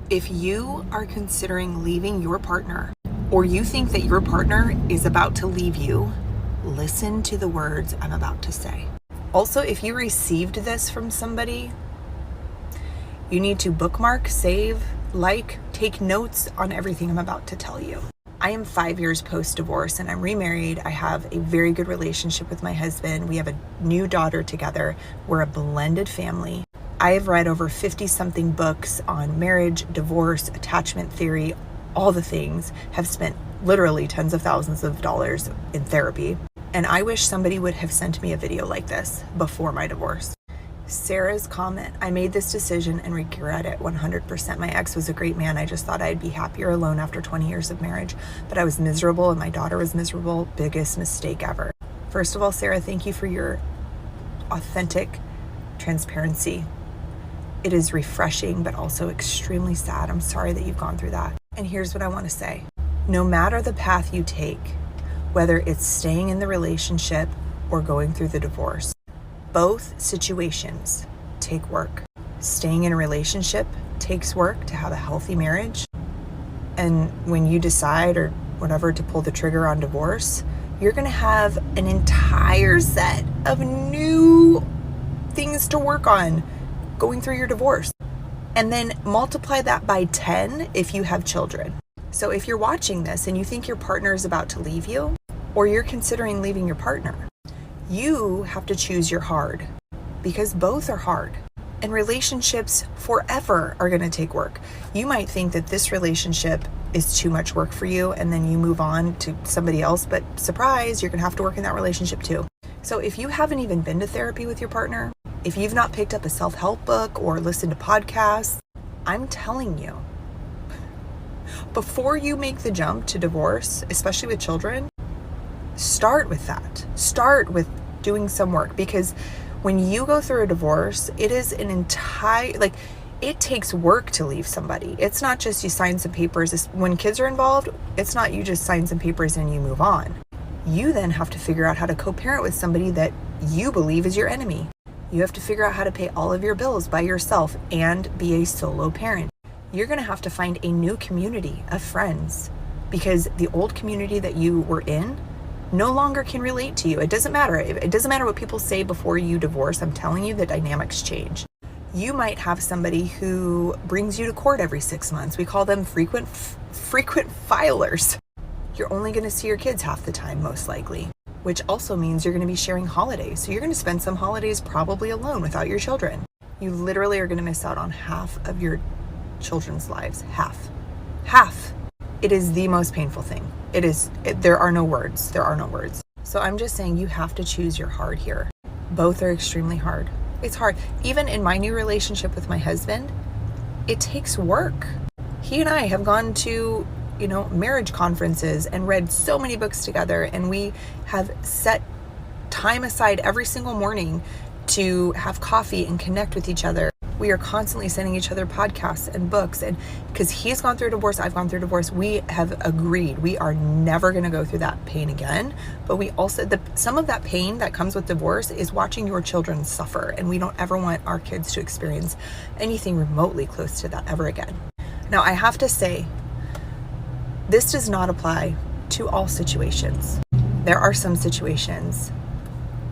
If you are considering leaving your partner, or you think that your partner is about to leave you, listen to the words I'm about to say. Also, if you received this from somebody, you need to bookmark, save, take notes on everything I'm about to tell you. I am 5 years post-divorce and I'm remarried. I have a very good relationship with my husband. We have a new daughter together. We're a blended family. I have read over 50-something books on marriage, divorce, attachment theory, all the things, have spent literally tens of thousands of dollars in therapy. And I wish somebody would have sent me a video like this before my divorce. Sarah's comment, I made this decision and regret it 100%. My ex was a great man. I just thought I'd be happier alone after 20 years of marriage, but I was miserable and my daughter was miserable. Biggest mistake ever. First of all, Sarah, thank you for your authentic transparency. It is refreshing, but also extremely sad. I'm sorry that you've gone through that. And here's what I want to say. No matter the path you take, whether it's staying in the relationship or going through the divorce, both situations take work. Staying in a relationship takes work to have a healthy marriage. And when you decide or whatever to pull the trigger on divorce, you're going to have an entire set of new things to work on going through your divorce. And then multiply that by 10 if you have children. So if you're watching this and you think your partner is about to leave you, or you're considering leaving your partner, you have to choose your hard, because both are hard. And relationships forever are going to take work. You might think that this relationship is too much work for you and then you move on to somebody else, but surprise, you're going to have to work in that relationship too. So if you haven't even been to therapy with your partner, if you've not picked up a self-help book or listened to podcasts, I'm telling you, before you make the jump to divorce, especially with children, start with that. Start with doing some work, because when you go through a divorce, it is an entire, it takes work to leave somebody. It's not just you sign some papers. When kids are involved, it's not you just sign some papers and you move on. You then have to figure out how to co-parent with somebody that you believe is your enemy. You have to figure out how to pay all of your bills by yourself and be a solo parent. You're going to have to find a new community of friends, because the old community that you were in no longer can relate to you. It doesn't matter. It doesn't matter what people say before you divorce. I'm telling you, the dynamics change. You might have somebody who brings you to court every 6 months. We call them frequent filers. You're only going to see your kids half the time, most likely, which also means you're going to be sharing holidays. So you're going to spend some holidays probably alone without your children. You literally are going to miss out on half of your children's lives. Half. It is the most painful thing. There are no words. So I'm just saying, you have to choose your hard here. Both are extremely hard. It's hard. Even in my new relationship with my husband, it takes work. He and I have gone to, marriage conferences and read so many books together, and we have set time aside every single morning to have coffee and connect with each other. We are constantly sending each other podcasts and books, and because he's gone through a divorce, I've gone through a divorce, we have agreed we are never going to go through that pain again. But we also, some of that pain that comes with divorce is watching your children suffer, and we don't ever want our kids to experience anything remotely close to that ever again. Now, I have to say, this does not apply to all situations. There are some situations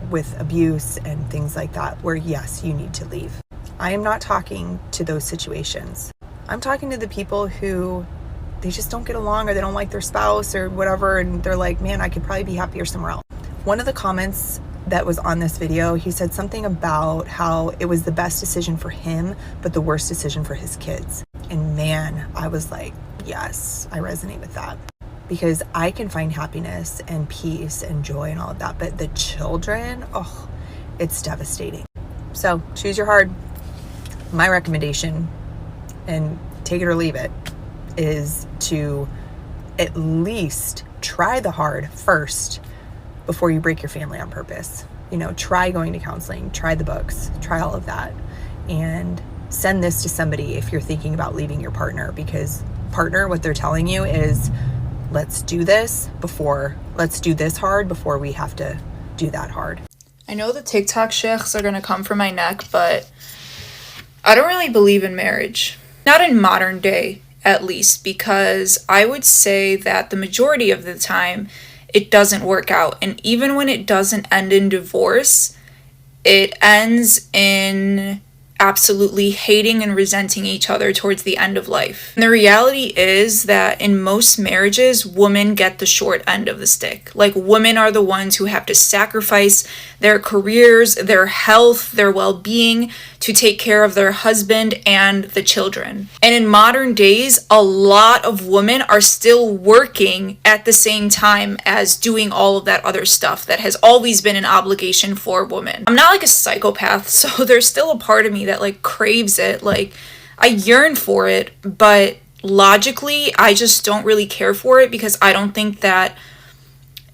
with abuse and things like that where, yes, you need to leave. I am not talking to those situations. I'm talking to the people who, they just don't get along, or they don't like their spouse or whatever, and they're like, man, I could probably be happier somewhere else. One of the comments that was on this video, he said something about how it was the best decision for him, but the worst decision for his kids. And man, I was like, yes, I resonate with that. Because I can find happiness and peace and joy and all of that, but the children, it's devastating. So choose your hard. My recommendation, and take it or leave it, is to at least try the hard first before you break your family on purpose. Try going to counseling, try the books, try all of that, and send this to somebody if you're thinking about leaving your partner, because what they're telling you is, let's do this hard before we have to do that hard. I know the TikTok sheikhs are going to come for my neck, but I don't really believe in marriage. Not in modern day, at least, because I would say that the majority of the time it doesn't work out. And even when it doesn't end in divorce, it ends in absolutely hating and resenting each other towards the end of life. And the reality is that in most marriages, women get the short end of the stick. Like, women are the ones who have to sacrifice their careers, their health, their well-being to take care of their husband and the children. And in modern days, a lot of women are still working at the same time as doing all of that other stuff that has always been an obligation for women. I'm not like a psychopath, so there's still a part of me that like craves it. Like, I yearn for it, but logically, I just don't really care for it because I don't think that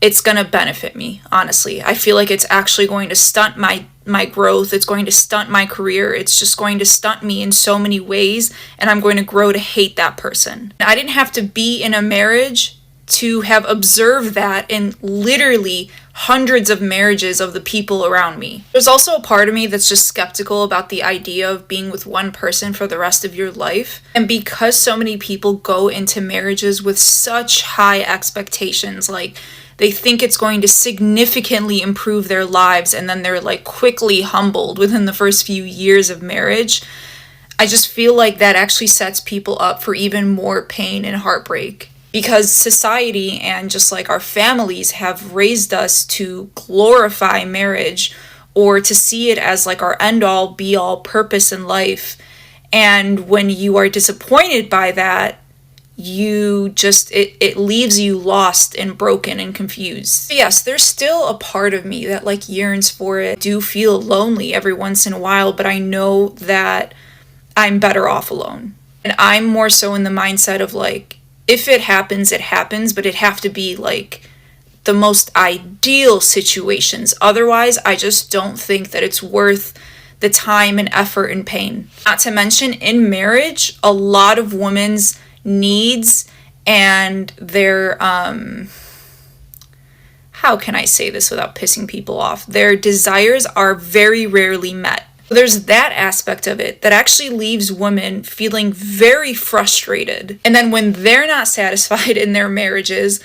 it's gonna benefit me, honestly. I feel like it's actually going to stunt my growth. It's going to stunt my career. It's just going to stunt me in so many ways, and I'm going to grow to hate that person. I didn't have to be in a marriage to have observed that in literally hundreds of marriages of the people around me. There's also a part of me that's just skeptical about the idea of being with one person for the rest of your life. And because so many people go into marriages with such high expectations, like they think it's going to significantly improve their lives, and then they're like quickly humbled within the first few years of marriage. I just feel like that actually sets people up for even more pain and heartbreak. Because society and just like our families have raised us to glorify marriage or to see it as like our end-all be-all purpose in life. And when you are disappointed by that, you just, it leaves you lost and broken and confused. Yes, there's still a part of me that like yearns for it. I do feel lonely every once in a while, but I know that I'm better off alone. And I'm more so in the mindset of like, if it happens, it happens, but it'd have to be like the most ideal situations. Otherwise, I just don't think that it's worth the time and effort and pain. Not to mention, in marriage, a lot of women's needs and their, how can I say this without pissing people off? Their desires are very rarely met. There's that aspect of it that actually leaves women feeling very frustrated. And then when they're not satisfied in their marriages,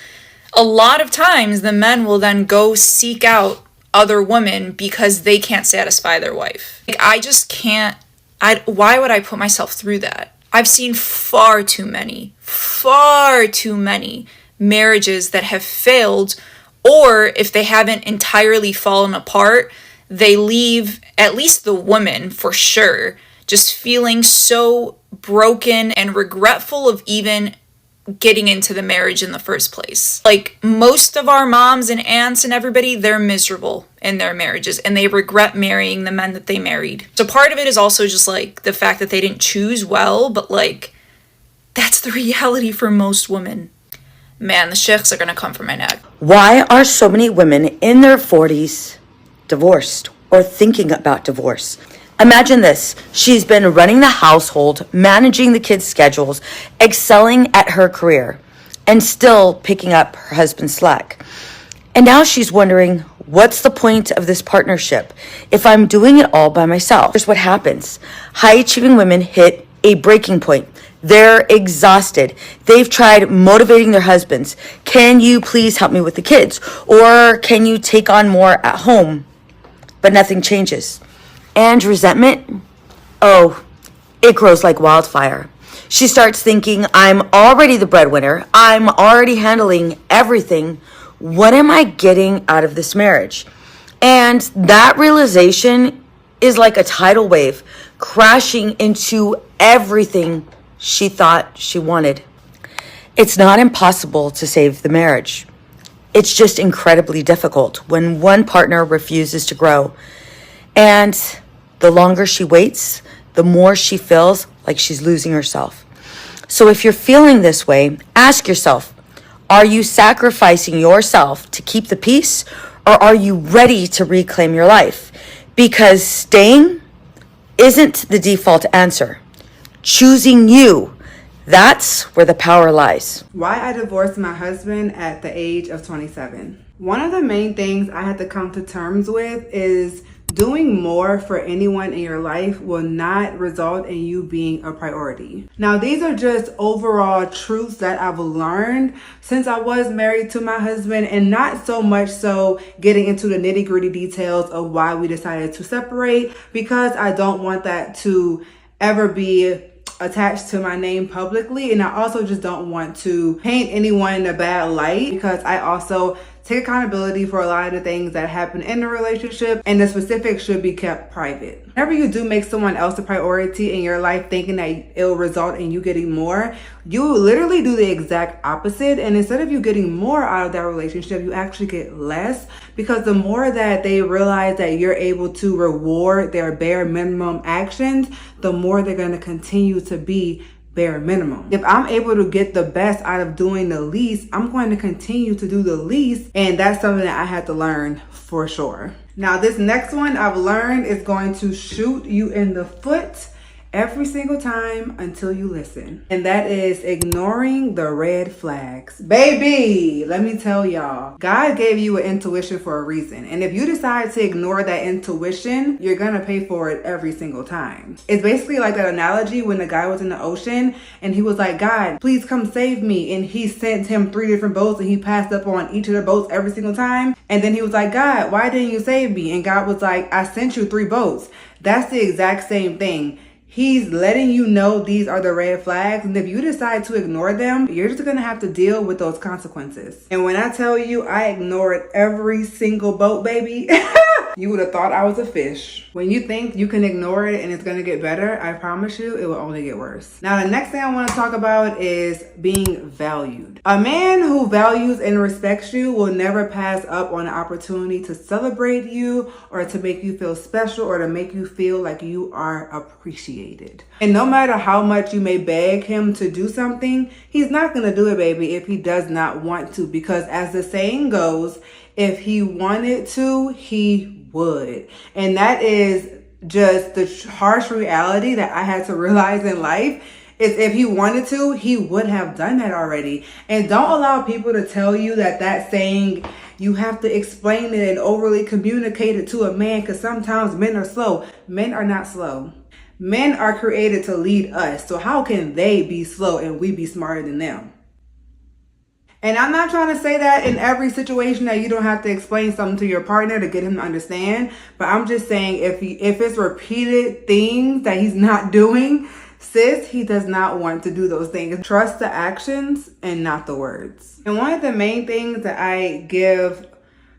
a lot of times the men will then go seek out other women because they can't satisfy their wife. Like, I just can't, why would I put myself through that? I've seen far too many marriages that have failed, or if they haven't entirely fallen apart, they leave, at least the woman for sure, just feeling so broken and regretful of even getting into the marriage in the first place. Like, most of our moms and aunts and everybody, they're miserable in their marriages and they regret marrying the men that they married. So part of it is also just like the fact that they didn't choose well, but like, that's the reality for most women. Man, the sheikhs are gonna come for my neck. Why are so many women in their 40s divorced or thinking about divorce? Imagine this. She's been running the household, managing the kids' schedules, excelling at her career, and still picking up her husband's slack. And now she's wondering, what's the point of this partnership if I'm doing it all by myself? Here's what happens. High-achieving women hit a breaking point. They're exhausted. They've tried motivating their husbands. Can you please help me with the kids? Or can you take on more at home? But nothing changes. And resentment, oh, it grows like wildfire. She starts thinking, I'm already the breadwinner. I'm already handling everything. What am I getting out of this marriage? And that realization is like a tidal wave crashing into everything she thought she wanted. It's not impossible to save the marriage. It's just incredibly difficult when one partner refuses to grow. And the longer she waits, the more she feels like she's losing herself. So if you're feeling this way, ask yourself, are you sacrificing yourself to keep the peace, or are you ready to reclaim your life? Because staying isn't the default answer. Choosing you, that's where the power lies. Why I divorced my husband at the age of 27. One of the main things I had to come to terms with is Doing more for anyone in your life will not result in you being a priority. Now, these are just overall truths that I've learned since I was married to my husband, and not so much so getting into the nitty-gritty details of why we decided to separate, because I don't want that to ever be attached to my name publicly, and I also just don't want to paint anyone in a bad light, because I also take accountability for a lot of the things that happen in the relationship, and the specifics should be kept private. Whenever you do make someone else a priority in your life thinking that it'll result in you getting more, you literally do the exact opposite, and instead of you getting more out of that relationship, you actually get less, because the more that they realize that you're able to reward their bare minimum actions, the more they're going to continue to be bare minimum. If I'm able to get the best out of doing the least, I'm going to continue to do the least, and that's something that I had to learn for sure. Now, this next one I've learned is going to shoot you in the foot every single time until you listen, and that is ignoring the red flags. Baby, let me tell y'all, God gave you an intuition for a reason, and if you decide to ignore that intuition, you're gonna pay for it every single time. It's basically like that analogy when the guy was in the ocean and he was like, God, please come save me, and he sent him 3 different boats and he passed up on each of the boats every single time, and then he was like, God, why didn't you save me? And God was like, I sent you 3 boats. That's the exact same thing. He's letting you know these are the red flags, and if you decide to ignore them, you're just gonna have to deal with those consequences. And when I tell you I ignored every single boat, baby, you would have thought I was a fish. When you think you can ignore it and it's gonna get better, I promise you it will only get worse. Now, the next thing I want to talk about is being valued. A man who values and respects you will never pass up on an opportunity to celebrate you, or to make you feel special, or to make you feel like you are appreciated. And no matter how much you may beg him to do something, he's not gonna do it, baby, if he does not want to, because as the saying goes, if he wanted to, he would. And that is just the harsh reality that I had to realize in life, is if he wanted to, he would have done that already. And don't allow people to tell you that saying, you have to explain it and overly communicate it to a man, because sometimes men are slow. Men are not slow. Men are created to lead us. So how can they be slow and we be smarter than them? And I'm not trying to say that in every situation that you don't have to explain something to your partner to get him to understand. But I'm just saying, if it's repeated things that he's not doing, sis, he does not want to do those things. Trust the actions and not the words. And one of the main things that I give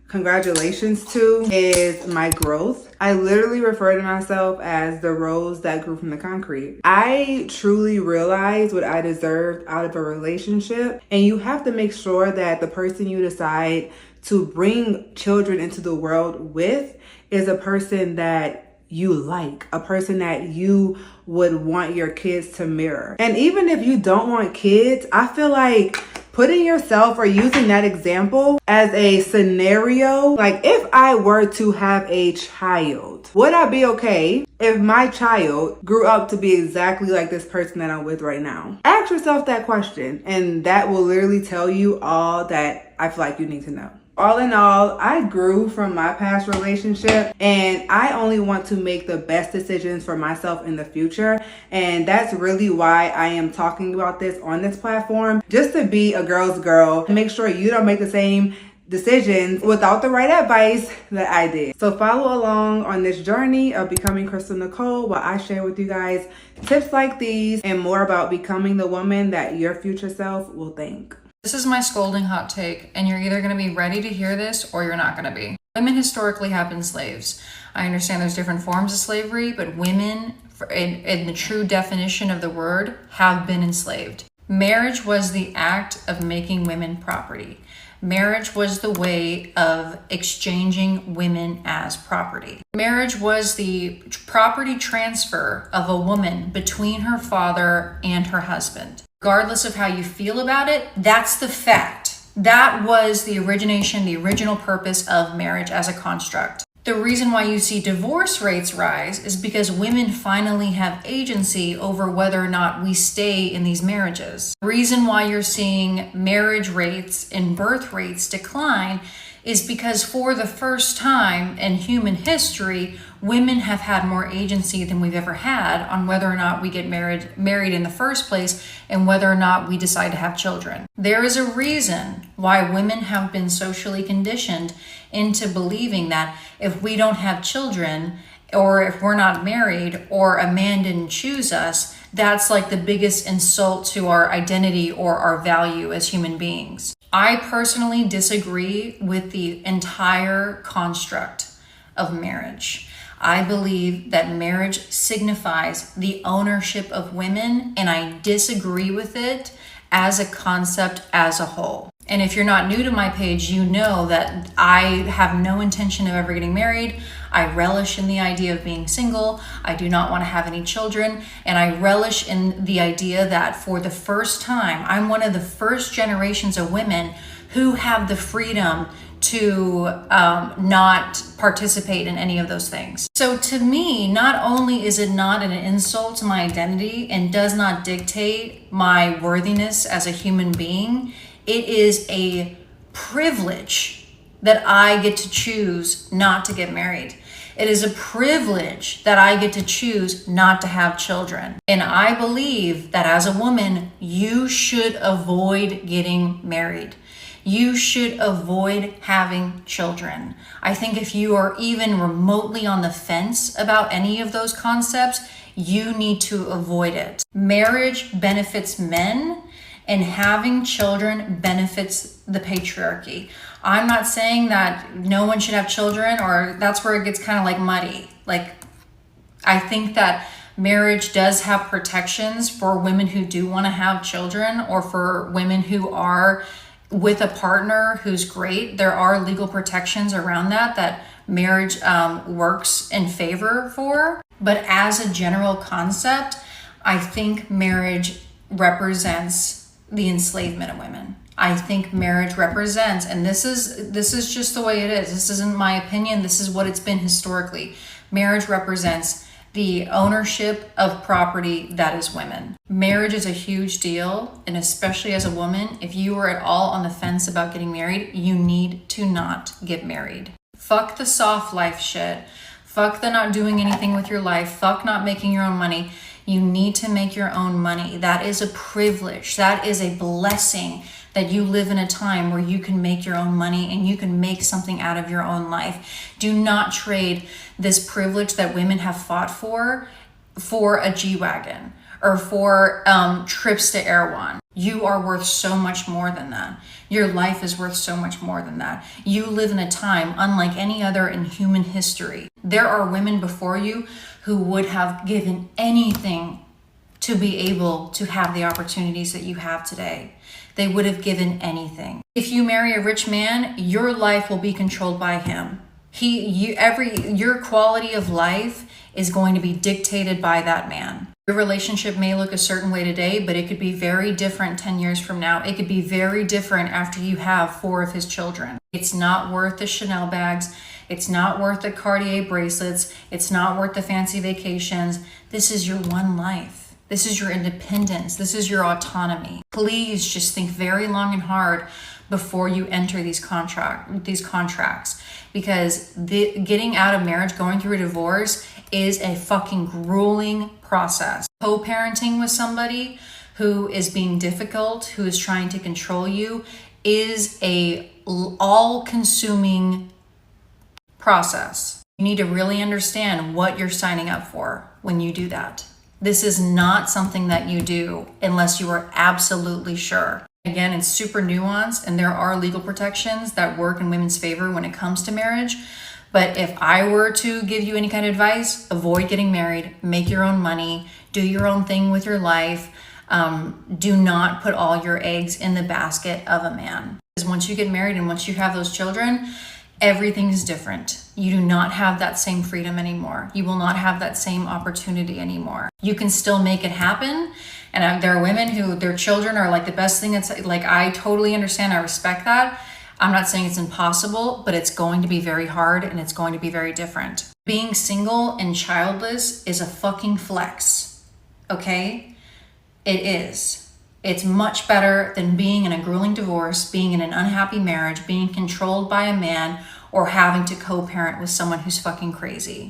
congratulations to is my growth. I literally refer to myself as the rose that grew from the concrete. I truly realized what I deserved out of a relationship, and you have to make sure that the person you decide to bring children into the world with is a person that you like, a person that you would want your kids to mirror. And even if you don't want kids, I feel like putting yourself or using that example as a scenario, like if I were to have a child, would I be okay if my child grew up to be exactly like this person that I'm with right now? Ask yourself that question, and that will literally tell you all that I feel like you need to know. All in all, I grew from my past relationship, and I only want to make the best decisions for myself in the future. And that's really why I am talking about this on this platform, just to be a girl's girl, make sure you don't make the same decisions without the right advice that I did. So follow along on this journey of becoming Crystal Nicole while I share with you guys tips like these and more about becoming the woman that your future self will thank. This is my scolding hot take, and you're either going to be ready to hear this or you're not going to be. Women historically have been slaves. I understand there's different forms of slavery, but women, in the true definition of the word, have been enslaved. Marriage was the act of making women property. Marriage was the way of exchanging women as property. Marriage was the property transfer of a woman between her father and her husband. Regardless of how you feel about it, that's the fact. That was the origination, the original purpose of marriage as a construct. The reason why you see divorce rates rise is because women finally have agency over whether or not we stay in these marriages. The reason why you're seeing marriage rates and birth rates decline is because for the first time in human history, women have had more agency than we've ever had on whether or not we get married in the first place and whether or not we decide to have children. There is a reason why women have been socially conditioned into believing that if we don't have children, or if we're not married, or a man didn't choose us, that's like the biggest insult to our identity or our value as human beings. I personally disagree with the entire construct of marriage. I believe that marriage signifies the ownership of women, and I disagree with it as a concept as a whole. And if you're not new to my page, you know that I have no intention of ever getting married. I relish in the idea of being single. I do not want to have any children. And I relish in the idea that for the first time, I'm one of the first generations of women who have the freedom to not participate in any of those things. So to me, not only is it not an insult to my identity and does not dictate my worthiness as a human being, it is a privilege that I get to choose not to get married. It is a privilege that I get to choose not to have children. And I believe that as a woman, you should avoid getting married. You should avoid having children. I think if you are even remotely on the fence about any of those concepts, you need to avoid it. Marriage benefits men, and having children benefits the patriarchy. I'm not saying that no one should have children, or that's where it gets kind of like muddy. Like, I think that marriage does have protections for women who do want to have children, or for women who are with a partner who's great. There are legal protections around that marriage works in favor for. But as a general concept, I think marriage represents the enslavement of women. I think marriage represents, and this is just the way it is. This isn't my opinion. This is what it's been historically. Marriage represents the ownership of property that is women. Marriage is a huge deal, and especially as a woman, if you are at all on the fence about getting married, you need to not get married. Fuck the soft life shit. Fuck the not doing anything with your life. Fuck not making your own money. You need to make your own money. That is a privilege. That is a blessing that you live in a time where you can make your own money and you can make something out of your own life. Do not trade this privilege that women have fought for a G-Wagon or for trips to Erewhon. You are worth so much more than that. Your life is worth so much more than that. You live in a time unlike any other in human history. There are women before you who would have given anything to be able to have the opportunities that you have today. They would have given anything. If you marry a rich man, your life will be controlled by him. Your quality of life is going to be dictated by that man. Your relationship may look a certain way today, but it could be very different 10 years from now. It could be very different after you have 4 of his children. It's not worth the Chanel bags. It's not worth the Cartier bracelets. It's not worth the fancy vacations. This is your one life. This is your independence. This is your autonomy. Please just think very long and hard before you enter these contracts, because getting out of marriage, going through a divorce, is a fucking grueling process. Co-parenting with somebody who is being difficult, who is trying to control you, is a all-consuming process. You need to really understand what you're signing up for when you do that. This is not something that you do unless you are absolutely sure. Again, it's super nuanced, and there are legal protections that work in women's favor when it comes to marriage. But if I were to give you any kind of advice, avoid getting married, make your own money, do your own thing with your life. Do not put all your eggs in the basket of a man. Because once you get married and once you have those children, everything is different. You do not have that same freedom anymore. You will not have that same opportunity anymore. You can still make it happen. And there are women who their children are like the best thing. It's like, I totally understand. I respect that. I'm not saying it's impossible, but it's going to be very hard and it's going to be very different. Being single and childless is a fucking flex. Okay? It is. It's much better than being in a grueling divorce, being in an unhappy marriage, being controlled by a man, or having to co-parent with someone who's fucking crazy.